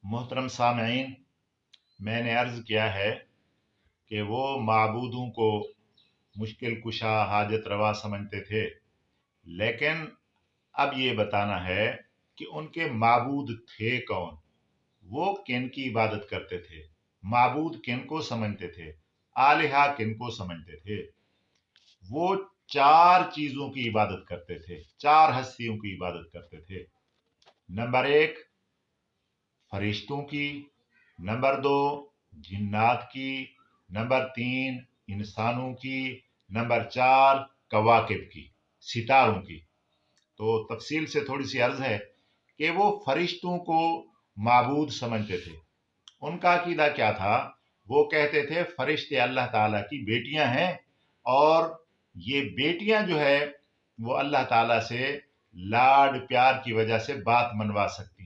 मोहतरम सामईन, मैंने अर्ज़ किया है कि वो माबूदों को मुश्किल कुशा हाजत रवा समझते थे, लेकिन अब ये बताना है कि उनके माबूद थे कौन, वो किन की इबादत करते थे, माबूद किन को समझते थे, आलिहा किन को समझते थे। वो चार चीजों की इबादत करते थे, चार हस्तियों की इबादत करते थे। नंबर एक, फरिश्तों की। नंबर दो, जिन्नात की। नंबर तीन, इंसानों की। नंबर चार, कवाकिब की, सितारों की। तो तफसील से थोड़ी सी अर्ज है कि वो फरिश्तों को माबूद समझते थे। उनका अकीदा क्या था? वो कहते थे फरिश्ते अल्लाह ताला की बेटियां हैं, और ये बेटियां जो है वो अल्लाह ताला से लाड प्यार की वजह से बात मनवा सकती